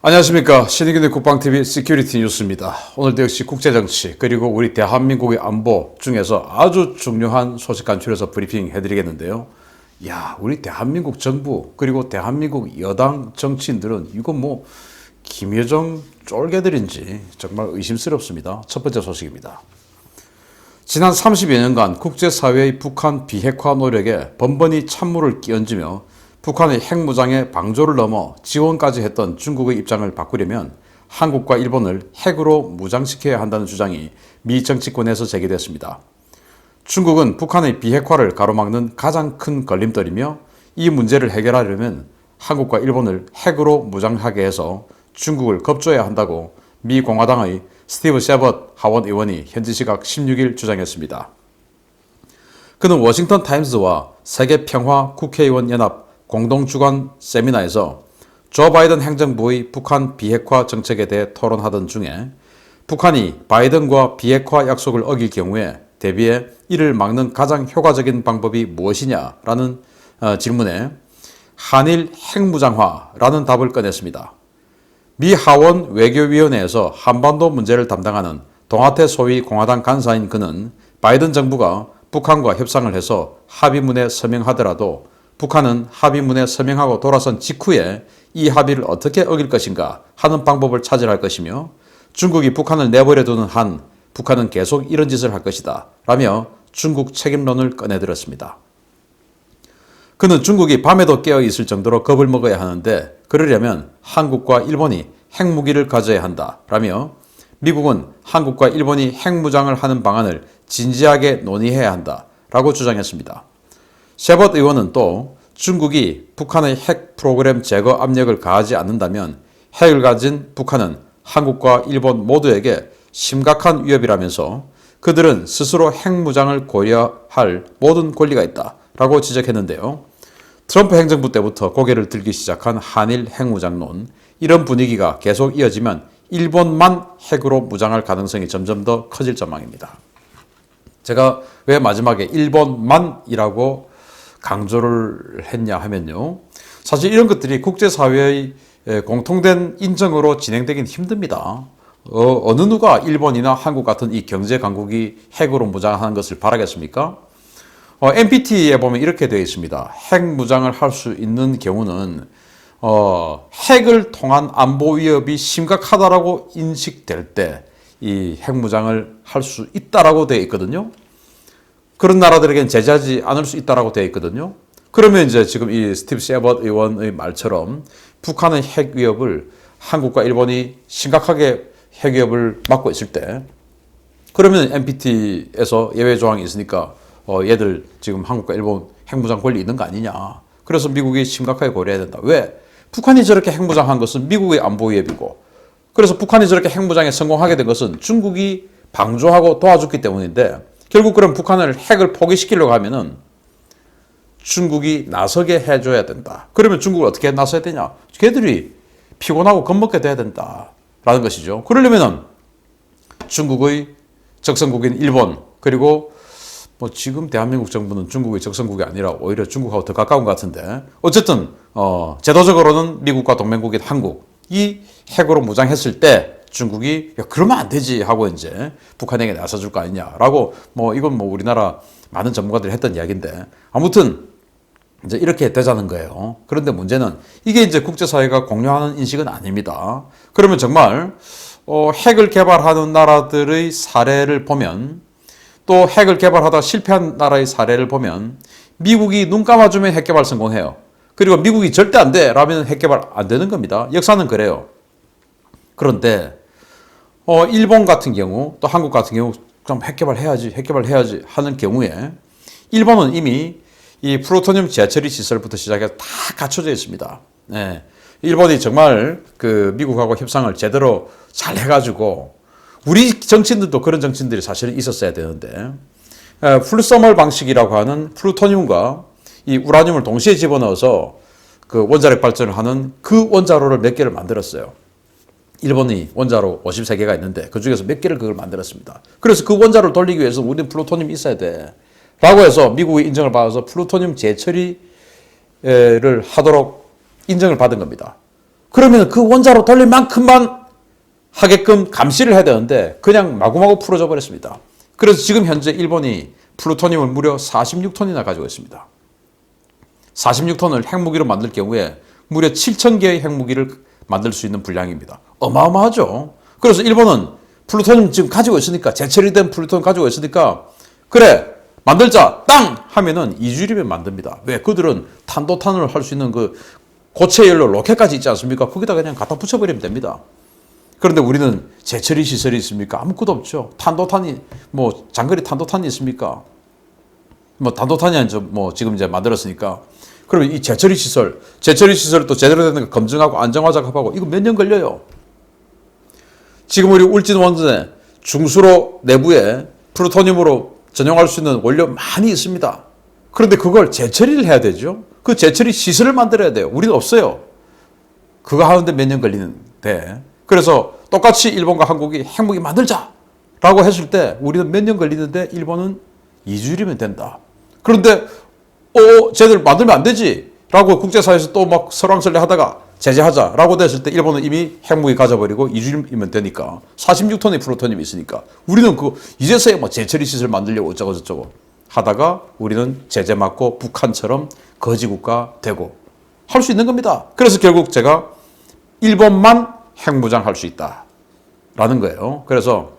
안녕하십니까. 신의균의 국방TV 시큐리티 뉴스입니다. 오늘도 역시 국제정치 그리고 우리 대한민국의 안보 중에서 아주 중요한 소식 간추려서 브리핑 해드리겠는데요. 우리 대한민국 정부 그리고 대한민국 여당 정치인들은 이거 김여정 쫄개들인지 정말 의심스럽습니다. 첫 번째 소식입니다. 지난 30여 년간 국제사회의 북한 비핵화 노력에 번번이 찬물을 끼얹으며 북한의 핵무장에 방조를 넘어 지원까지 했던 중국의 입장을 바꾸려면 한국과 일본을 핵으로 무장시켜야 한다는 주장이 미 정치권에서 제기됐습니다. 중국은 북한의 비핵화를 가로막는 가장 큰 걸림돌이며 이 문제를 해결하려면 한국과 일본을 핵으로 무장하게 해서 중국을 겁줘야 한다고 미 공화당의 스티브 셰벗 하원 의원이 현지 시각 16일 주장했습니다. 그는 워싱턴 타임스와 세계평화 국회의원 연합 공동주관 세미나에서 조 바이든 행정부의 북한 비핵화 정책에 대해 토론하던 중에 북한이 바이든과 비핵화 약속을 어길 경우에 대비해 이를 막는 가장 효과적인 방법이 무엇이냐라는 질문에 한일 핵무장화라는 답을 꺼냈습니다. 미 하원 외교위원회에서 한반도 문제를 담당하는 동아태 소위 공화당 간사인 그는 바이든 정부가 북한과 협상을 해서 합의문에 서명하더라도 북한은 합의문에 서명하고 돌아선 직후에 이 합의를 어떻게 어길 것인가 하는 방법을 찾으려 할 것이며 중국이 북한을 내버려 두는 한 북한은 계속 이런 짓을 할 것이다 라며 중국 책임론을 꺼내들었습니다. 그는 중국이 밤에도 깨어 있을 정도로 겁을 먹어야 하는데 그러려면 한국과 일본이 핵무기를 가져야 한다 라며 미국은 한국과 일본이 핵무장을 하는 방안을 진지하게 논의해야 한다 라고 주장했습니다. 셰벗 의원은 또 중국이 북한의 핵 프로그램 제거 압력을 가하지 않는다면 핵을 가진 북한은 한국과 일본 모두에게 심각한 위협이라면서 그들은 스스로 핵무장을 고려할 모든 권리가 있다라고 지적했는데요. 트럼프 행정부 때부터 고개를 들기 시작한 한일 핵무장론, 이런 분위기가 계속 이어지면 일본만 핵으로 무장할 가능성이 점점 더 커질 전망입니다. 제가 왜 마지막에 일본만이라고 강조를 했냐 하면요. 사실 이런 것들이 국제사회의 공통된 인정으로 진행되긴 힘듭니다. 어느 누가 일본이나 한국 같은 이 경제 강국이 핵으로 무장하는 것을 바라겠습니까? NPT에 보면 이렇게 되어 있습니다. 핵 무장을 할 수 있는 경우는 핵을 통한 안보 위협이 심각하다라고 인식될 때 이 핵무장을 할 수 있다라고 되어 있거든요. 그런 나라들에겐 제재하지 않을 수 있다라고 되어 있거든요. 그러면 이제 지금 이 스티브 셰벗 의원의 말처럼 북한의 핵 위협을 한국과 일본이 심각하게 핵 위협을 막고 있을 때 그러면 NPT에서 예외 조항이 있으니까 얘들 지금 한국과 일본 핵무장 권리 있는 거 아니냐. 그래서 미국이 심각하게 고려해야 된다. 왜? 북한이 저렇게 핵무장한 것은 미국의 안보 위협이고 그래서 북한이 저렇게 핵무장에 성공하게 된 것은 중국이 방조하고 도와줬기 때문인데 결국 그럼 북한을 핵을 포기시키려고 하면은 중국이 나서게 해줘야 된다. 그러면 중국을 어떻게 나서야 되냐? 걔들이 피곤하고 겁먹게 돼야 된다라는 것이죠. 그러려면은 중국의 적성국인 일본 그리고 지금 대한민국 정부는 중국의 적성국이 아니라 오히려 중국하고 더 가까운 것 같은데 어쨌든 제도적으로는 미국과 동맹국인 한국이 핵으로 무장했을 때 중국이 그러면 안 되지 하고 이제 북한에게 나서줄 거 아니냐라고 이건 우리나라 많은 전문가들이 했던 이야기인데 아무튼 이제 이렇게 되자는 거예요. 그런데 문제는 이게 이제 국제사회가 공유하는 인식은 아닙니다. 그러면 정말 핵을 개발하는 나라들의 사례를 보면 또 핵을 개발하다 실패한 나라의 사례를 보면 미국이 눈 감아주면 핵 개발 성공해요. 그리고 미국이 절대 안 돼 라면 핵 개발 안 되는 겁니다. 역사는 그래요. 그런데 일본 같은 경우 또 한국 같은 경우 그럼 핵 개발해야지 하는 경우에 일본은 이미 이 플루토늄 재처리 시설부터 시작해서 다 갖춰져 있습니다. 네. 일본이 정말 그 미국하고 협상을 제대로 잘 해가지고 우리 정치인들도 그런 정치인들이 사실은 있었어야 되는데 풀서멀 방식이라고 하는 플루토늄과 이 우라늄을 동시에 집어넣어서 그 원자력 발전을 하는 그 원자로를 몇 개를 만들었어요. 일본이 원자로 53개가 있는데 그 중에서 몇 개를 그걸 만들었습니다. 그래서 그 원자로를 돌리기 위해서 우리는 플루토늄이 있어야 돼 라고 해서 미국의 인정을 받아서 플루토늄 재처리를 하도록 인정을 받은 겁니다. 그러면 그 원자로 돌릴 만큼만 하게끔 감시를 해야 되는데 그냥 마구마구 풀어져 버렸습니다. 그래서 지금 현재 일본이 플루토늄을 무려 46톤이나 가지고 있습니다. 46톤을 핵무기로 만들 경우에 무려 7,000개의 핵무기를 만들 수 있는 분량입니다. 어마어마하죠. 그래서 일본은 플루토늄 지금 가지고 있으니까, 재처리된 플루토늄 가지고 있으니까, 그래 만들자 땅 하면은 2주일이면 만듭니다. 왜? 그들은 탄도탄을 할 수 있는 그 고체 연료 로켓까지 있지 않습니까? 거기다 그냥 갖다 붙여버리면 됩니다. 그런데 우리는 재처리 시설이 있습니까? 아무것도 없죠. 탄도탄이 뭐 장거리 탄도탄이 있습니까? 뭐 탄도탄이 아니죠. 뭐 지금 이제 만들었으니까. 그러면 이 재처리 시설을 또 제대로 되는 거 검증하고 안정화 작업하고 이거 몇 년 걸려요. 지금 우리 울진 원전에 중수로 내부에 플루토늄으로 전용할 수 있는 원료 많이 있습니다. 그런데 그걸 재처리를 해야 되죠. 그 재처리 시설을 만들어야 돼요. 우리는 없어요. 그거 하는데 몇 년 걸리는데. 그래서 똑같이 일본과 한국이 핵무기 만들자라고 했을 때 우리는 몇 년 걸리는데 일본은 2주일이면 된다. 그런데 쟤들 만들면 안 되지 라고 국제사회에서 또 막 설왕설래 하다가 제재하자라고 됐을 때 일본은 이미 핵무기 가져버리고 2주일이면 되니까 46톤의 플루토늄이 있으니까 우리는 이제서야 뭐 재처리 시설 만들려고 어쩌고 저쩌고 하다가 우리는 제재 맞고 북한처럼 거지국가 되고 할 수 있는 겁니다. 그래서 결국 제가 일본만 핵무장할 수 있다라는 거예요. 그래서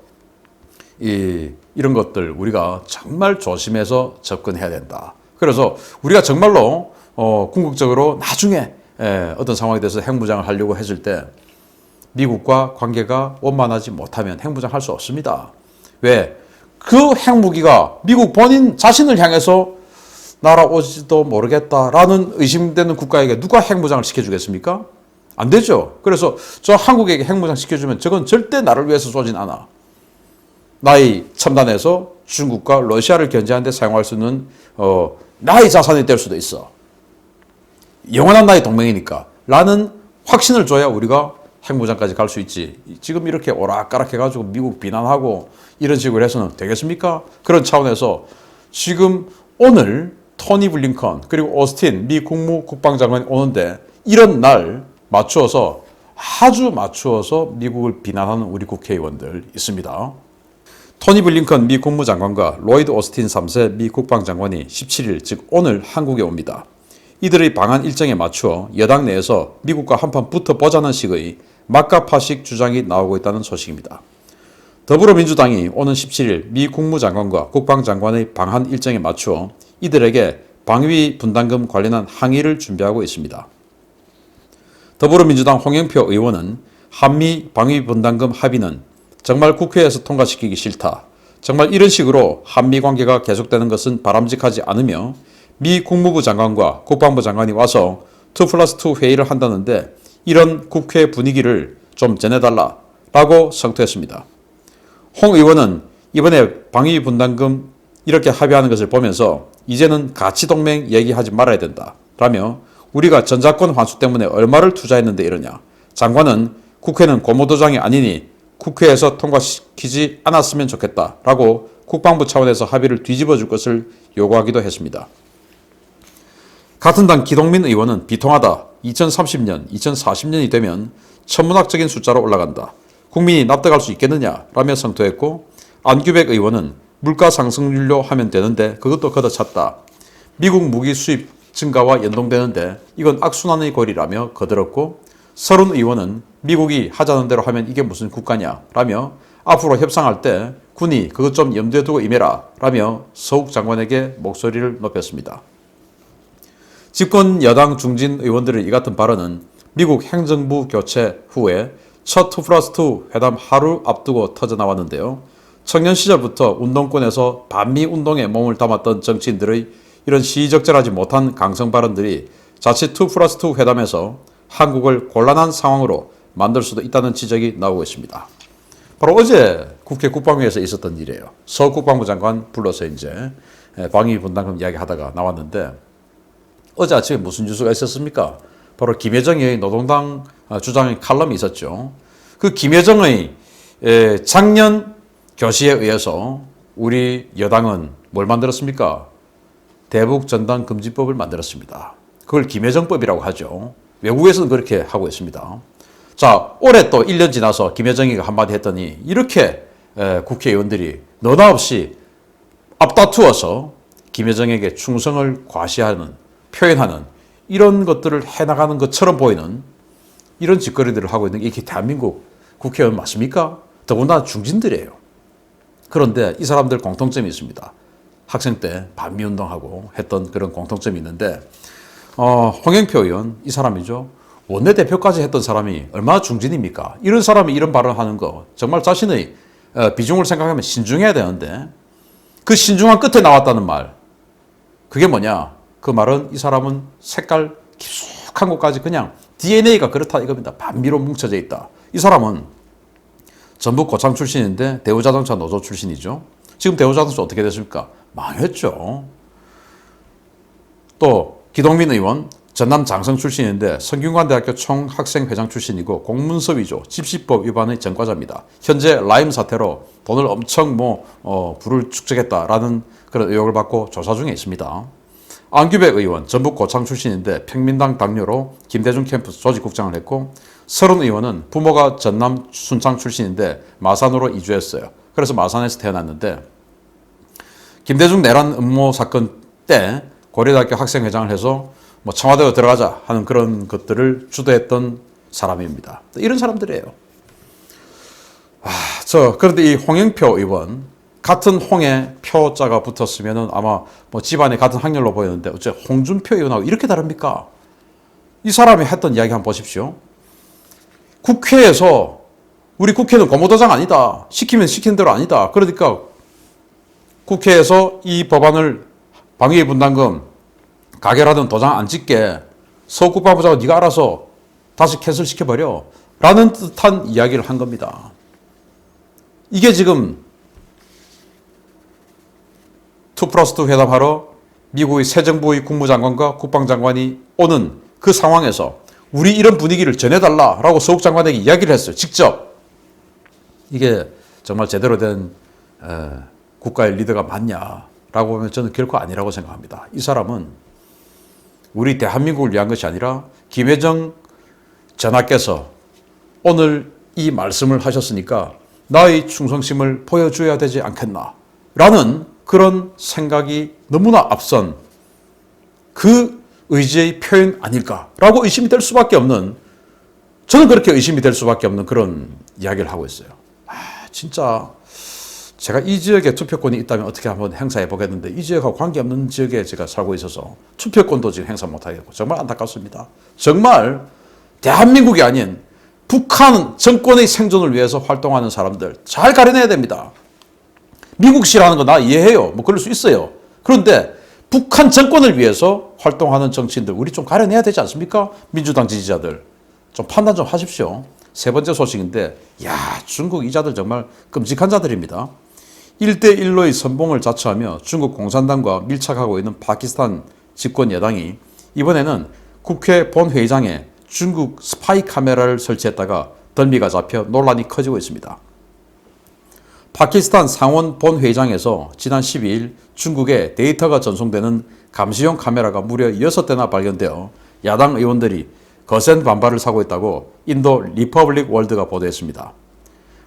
이런 것들 우리가 정말 조심해서 접근해야 된다. 그래서 우리가 정말로 궁극적으로 나중에 어떤 상황에 대해서 핵무장을 하려고 했을 때 미국과 관계가 원만하지 못하면 핵무장할 수 없습니다. 왜? 그 핵무기가 미국 본인 자신을 향해서 날아오지도 모르겠다라는 의심되는 국가에게 누가 핵무장을 시켜주겠습니까? 안 되죠. 그래서 저 한국에게 핵무장 시켜주면 저건 절대 나를 위해서 쏘진 않아. 나의 첨단에서 중국과 러시아를 견제하는 데 사용할 수 있는 나의 자산이 될 수도 있어. 영원한 나의 동맹이니까 라는 확신을 줘야 우리가 핵무장까지 갈 수 있지. 지금 이렇게 오락가락 해가지고 미국 비난하고 이런 식으로 해서는 되겠습니까? 그런 차원에서 지금 오늘 토니 블링컨 그리고 오스틴 미 국무국방장관이 오는데 이런 날 맞추어서 아주 맞추어서 미국을 비난하는 우리 국회의원들 있습니다. 토니 블링컨 미 국무장관과 로이드 오스틴 3세 미 국방장관이 17일 즉 오늘 한국에 옵니다. 이들의 방한 일정에 맞추어 여당 내에서 미국과 한판 붙어보자는 식의 막가파식 주장이 나오고 있다는 소식입니다. 더불어민주당이 오는 17일 미 국무장관과 국방장관의 방한 일정에 맞추어 이들에게 방위 분담금 관련한 항의를 준비하고 있습니다. 더불어민주당 홍영표 의원은 한미 방위 분담금 합의는 정말 국회에서 통과시키기 싫다. 정말 이런 식으로 한미 관계가 계속되는 것은 바람직하지 않으며 미 국무부 장관과 국방부 장관이 와서 2+2 회의를 한다는데 이런 국회 분위기를 좀 전해달라라고 성토했습니다. 홍 의원은 이번에 방위 분담금 이렇게 합의하는 것을 보면서 이제는 가치동맹 얘기하지 말아야 된다 라며 우리가 전자권 환수 때문에 얼마를 투자했는데 이러냐. 장관은 국회는 고무도장이 아니니 국회에서 통과시키지 않았으면 좋겠다라고 국방부 차원에서 합의를 뒤집어 줄 것을 요구하기도 했습니다. 같은 당 기동민 의원은 비통하다. 2030년, 2040년이 되면 천문학적인 숫자로 올라간다. 국민이 납득할 수 있겠느냐 라며 성토했고 안규백 의원은 물가 상승률로 하면 되는데 그것도 걷어찼다. 미국 무기 수입 증가와 연동되는데 이건 악순환의 고리라며 거들었고 서른 의원은 미국이 하자는 대로 하면 이게 무슨 국가냐 라며 앞으로 협상할 때 군이 그것 좀 염두에 두고 임해라 라며 서욱 장관에게 목소리를 높였습니다. 집권 여당 중진 의원들의 이 같은 발언은 미국 행정부 교체 후에 첫 2+2 회담 하루 앞두고 터져나왔는데요. 청년 시절부터 운동권에서 반미 운동에 몸을 담았던 정치인들의 이런 시의적절하지 못한 강성 발언들이 자칫 2+2 회담에서 한국을 곤란한 상황으로 만들 수도 있다는 지적이 나오고 있습니다. 바로 어제 국회 국방위에서 있었던 일이에요. 서 국방부 장관 불러서 이제 방위 분담금 이야기하다가 나왔는데 어제 아침에 무슨 뉴스가 있었습니까? 바로 김여정의 노동당 주장의 칼럼이 있었죠. 그 김여정의 작년 교시에 의해서 우리 여당은 뭘 만들었습니까? 대북전단금지법을 만들었습니다. 그걸 김여정법이라고 하죠. 외국에서는 그렇게 하고 있습니다. 자, 올해 또 1년 지나서 김여정이가 한마디 했더니 이렇게 국회의원들이 너나없이 앞다투어서 김여정에게 충성을 과시하는, 표현하는 이런 것들을 해나가는 것처럼 보이는 이런 짓거리들을 하고 있는 게 이게 대한민국 국회의원 맞습니까? 더군다나 중진들이에요. 그런데 이 사람들 공통점이 있습니다. 학생 때 반미운동하고 했던 그런 공통점이 있는데 홍영표 의원 이 사람이죠. 원내대표까지 했던 사람이 얼마나 중진입니까? 이런 사람이 이런 발언을 하는 거 정말 자신의 비중을 생각하면 신중해야 되는데 그 신중한 끝에 나왔다는 말 그게 뭐냐? 그 말은 이 사람은 색깔 깊숙한 곳까지 그냥 DNA가 그렇다 이겁니다. 반미로 뭉쳐져 있다. 이 사람은 전북 고창 출신인데 대우자동차 노조 출신이죠. 지금 대우자동차 어떻게 됐습니까? 망했죠. 또 기동민 의원 전남 장성 출신인데 성균관대학교 총학생회장 출신이고 공문서위조 집시법 위반의 전과자입니다. 현재 라임 사태로 돈을 엄청 부를 축적했다라는 그런 의혹을 받고 조사 중에 있습니다. 안규백 의원 전북 고창 출신인데 평민당 당료로 김대중 캠프스 조직국장을 했고 서른 의원은 부모가 전남 순창 출신인데 마산으로 이주했어요. 그래서 마산에서 태어났는데 김대중 내란 음모 사건 때 고려대학교 학생회장을 해서 청와대로 들어가자 하는 그런 것들을 주도했던 사람입니다. 이런 사람들이에요. 그런데 이 홍영표 의원 같은 홍에 표자가 붙었으면 아마 집안에 같은 학렬로 보였는데 어째 홍준표 의원하고 이렇게 다릅니까? 이 사람이 했던 이야기 한번 보십시오. 국회에서 우리 국회는 고무도장 아니다. 시키면 시킨 대로 아니다. 그러니까 국회에서 이 법안을 방위비 분담금 가결하든 도장 안 찍게 서울국방부장은 네가 알아서 다시 캔슬시켜버려 라는 듯한 이야기를 한 겁니다. 이게 지금 2+2 회담하러 미국의 새 정부의 국무장관과 국방장관이 오는 그 상황에서 우리 이런 분위기를 전해달라라고 서욱 장관에게 이야기를 했어요. 직접. 이게 정말 제대로 된 국가의 리더가 맞냐라고 하면 저는 결코 아니라고 생각합니다. 이 사람은 우리 대한민국을 위한 것이 아니라 김여정 전하께서 오늘 이 말씀을 하셨으니까 나의 충성심을 보여줘야 되지 않겠나 라는 그런 생각이 너무나 앞선 그 의지의 표현 아닐까라고 의심이 될 수밖에 없는, 저는 그렇게 의심이 될 수밖에 없는 그런 이야기를 하고 있어요. 진짜 제가 이 지역에 투표권이 있다면 어떻게 한번 행사해 보겠는데 이 지역하고 관계없는 지역에 제가 살고 있어서 투표권도 지금 행사 못하겠고 정말 안타깝습니다. 정말 대한민국이 아닌 북한 정권의 생존을 위해서 활동하는 사람들 잘 가려내야 됩니다. 미국 싫어하는 거 나 이해해요. 그럴 수 있어요. 그런데 북한 정권을 위해서 활동하는 정치인들 우리 좀 가려내야 되지 않습니까? 민주당 지지자들 좀 판단 좀 하십시오. 세 번째 소식인데 중국 이자들 정말 끔찍한 자들입니다. 1대1로의 선봉을 자처하며 중국 공산당과 밀착하고 있는 파키스탄 집권 여당이 이번에는 국회 본회의장에 중국 스파이 카메라를 설치했다가 덜미가 잡혀 논란이 커지고 있습니다. 파키스탄 상원 본회의장에서 지난 12일 중국의 데이터가 전송되는 감시용 카메라가 무려 6대나 발견되어 야당 의원들이 거센 반발을 사고 있다고 인도 리퍼블릭 월드가 보도했습니다.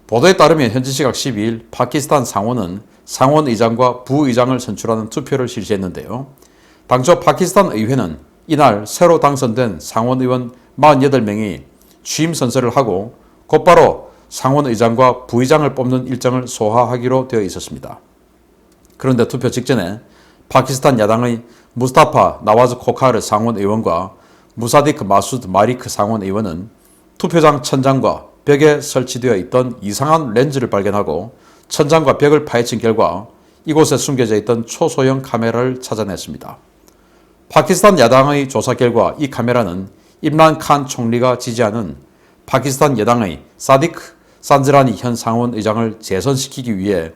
보도에 따르면 현지 시각 12일 파키스탄 상원은 상원의장과 부의장을 선출하는 투표를 실시했는데요. 당초 파키스탄 의회는 이날 새로 당선된 상원의원 48명이 취임 선서를 하고 곧바로 상원의장과 부의장을 뽑는 일정을 소화하기로 되어 있었습니다. 그런데 투표 직전에 파키스탄 야당의 무스타파 나와즈 코카르 상원의원과 무사디크 마수드 마리크 상원의원은 투표장 천장과 벽에 설치되어 있던 이상한 렌즈를 발견하고 천장과 벽을 파헤친 결과 이곳에 숨겨져 있던 초소형 카메라를 찾아냈습니다. 파키스탄 야당의 조사 결과 이 카메라는 임란 칸 총리가 지지하는 파키스탄 여당의 사디크 산즈라니 현 상원의장을 재선시키기 위해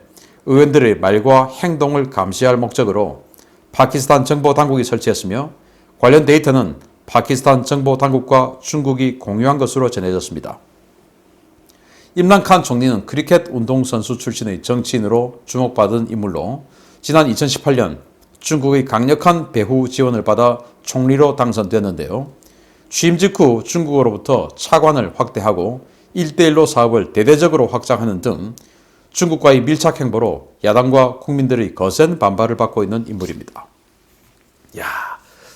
의원들의 말과 행동을 감시할 목적으로 파키스탄 정보당국이 설치했으며 관련 데이터는 파키스탄 정보당국과 중국이 공유한 것으로 전해졌습니다. 임란 칸 총리는 크리켓 운동선수 출신의 정치인으로 주목받은 인물로 지난 2018년 중국의 강력한 배후 지원을 받아 총리로 당선되었는데요. 취임 직후 중국으로부터 차관을 확대하고 1대1로 사업을 대대적으로 확장하는 등 중국과의 밀착 행보로 야당과 국민들의 거센 반발을 받고 있는 인물입니다. 야,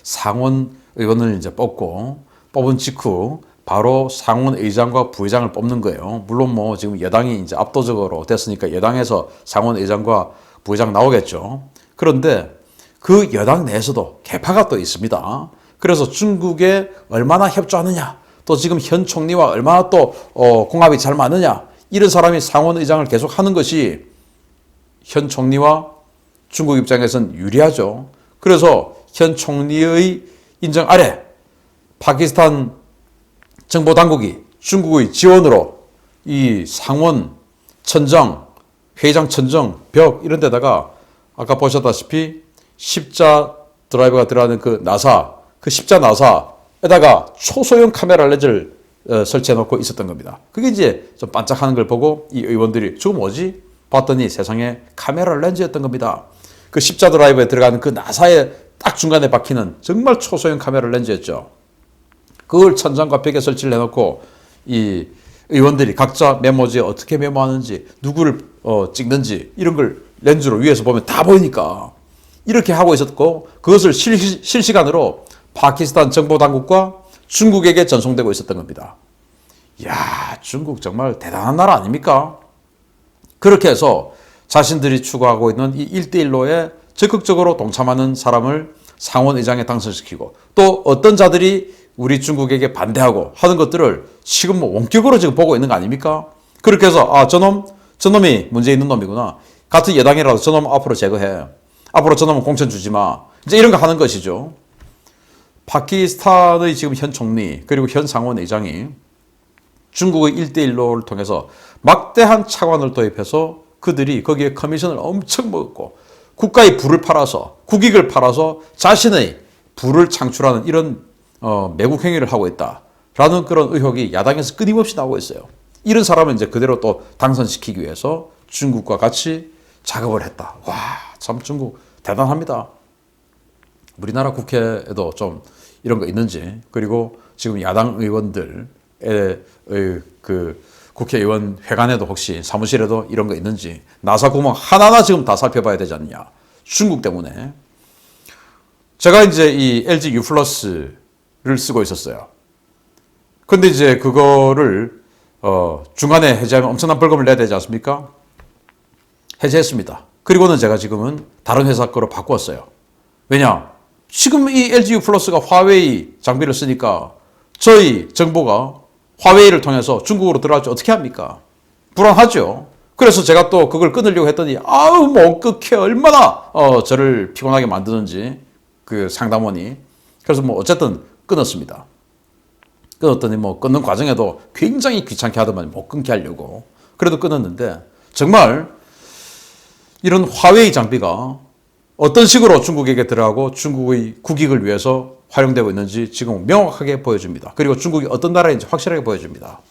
상원 의원을 이제 뽑은 직후 바로 상원 의장과 부의장을 뽑는 거예요. 물론 뭐 지금 여당이 이제 압도적으로 됐으니까 여당에서 상원 의장과 부의장 나오겠죠. 그런데 그 여당 내에서도 개파가 또 있습니다. 그래서 중국에 얼마나 협조하느냐, 또 지금 현 총리와 얼마나 또 궁합이 잘 맞느냐, 이런 사람이 상원 의장을 계속 하는 것이 현 총리와 중국 입장에서는 유리하죠. 그래서 현 총리의 인정 아래 파키스탄 정보 당국이 중국의 지원으로 이 상원 천정, 회의장 천정, 벽 이런 데다가 아까 보셨다시피 십자 드라이버가 들어가는 그 나사, 그 십자 나사에다가 초소형 카메라 렌즈를 설치해 놓고 있었던 겁니다. 그게 이제 좀 반짝하는 걸 보고 이 의원들이 저거 뭐지? 봤더니 세상에 카메라 렌즈였던 겁니다. 그 십자 드라이버에 들어가는 그 나사에 딱 중간에 박히는 정말 초소형 카메라 렌즈였죠. 그걸 천장과 벽에 설치를 해놓고 이 의원들이 각자 메모지에 어떻게 메모하는지, 누구를 찍는지 이런 걸 렌즈로 위에서 보면 다 보이니까 이렇게 하고 있었고, 그것을 실시간으로 파키스탄 정보 당국과 중국에게 전송되고 있었던 겁니다. 이야, 중국 정말 대단한 나라 아닙니까? 그렇게 해서 자신들이 추구하고 있는 이 1대1로에 적극적으로 동참하는 사람을 상원 의장에 당선시키고, 또 어떤 자들이 우리 중국에게 반대하고 하는 것들을 지금 뭐 원격으로 지금 보고 있는 거 아닙니까? 그렇게 해서 저놈이 문제 있는 놈이구나. 같은 여당이라도 저놈 앞으로 제거해. 앞으로 저놈은 공천 주지 마. 이제 이런 거 하는 것이죠. 파키스탄의 지금 현 총리 그리고 현 상원 의장이 중국의 1대1로를 통해서 막대한 차관을 도입해서 그들이 거기에 커미션을 엄청 먹었고 국가의 부를 팔아서, 국익을 팔아서 자신의 부를 창출하는 이런 매국 행위를 하고 있다라는 그런 의혹이 야당에서 끊임없이 나오고 있어요. 이런 사람은 이제 그대로 또 당선시키기 위해서 중국과 같이 작업을 했다. 와, 참 중국 대단합니다. 우리나라 국회에도 좀 이런 거 있는지, 그리고 지금 야당 의원들의 그 국회의원 회관에도 혹시 사무실에도 이런 거 있는지 나사 구멍 하나하나 지금 다 살펴봐야 되지 않느냐. 중국 때문에. 제가 이제 이 LG U 플러스를 쓰고 있었어요. 근데 이제 그거를 중간에 해지하면 엄청난 벌금을 내야 되지 않습니까? 해제했습니다. 그리고는 제가 지금은 다른 회사 거로 바꿨어요. 왜냐? 지금 이 LG U 플러스가 화웨이 장비를 쓰니까 저희 정보가 화웨이를 통해서 중국으로 들어갈지 어떻게 합니까? 불안하죠. 그래서 제가 또 그걸 끊으려고 했더니 아우 못 끊게 얼마나 저를 피곤하게 만드는지 그 상담원이. 그래서 뭐 어쨌든 끊었습니다. 끊었더니 뭐 끊는 과정에도 굉장히 귀찮게 하더만 못 끊게 하려고. 그래도 끊었는데 정말 이런 화웨이 장비가 어떤 식으로 중국에게 들어가고 중국의 국익을 위해서 활용되고 있는지 지금 명확하게 보여줍니다. 그리고 중국이 어떤 나라인지 확실하게 보여줍니다.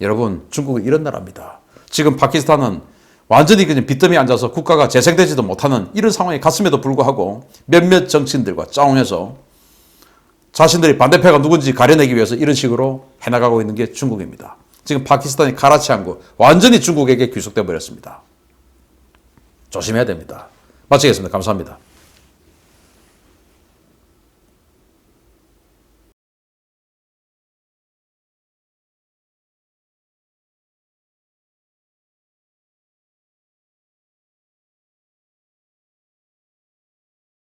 여러분, 중국은 이런 나라입니다. 지금 파키스탄은 완전히 그냥 빚더미에 앉아서 국가가 재생되지도 못하는 이런 상황이 갔음에도 불구하고 몇몇 정치인들과 짜웅해서 자신들이 반대표가 누군지 가려내기 위해서 이런 식으로 해나가고 있는 게 중국입니다. 지금 파키스탄이 카라치한 거 완전히 중국에게 귀속돼 버렸습니다. 조심해야 됩니다. 마치겠습니다. 감사합니다.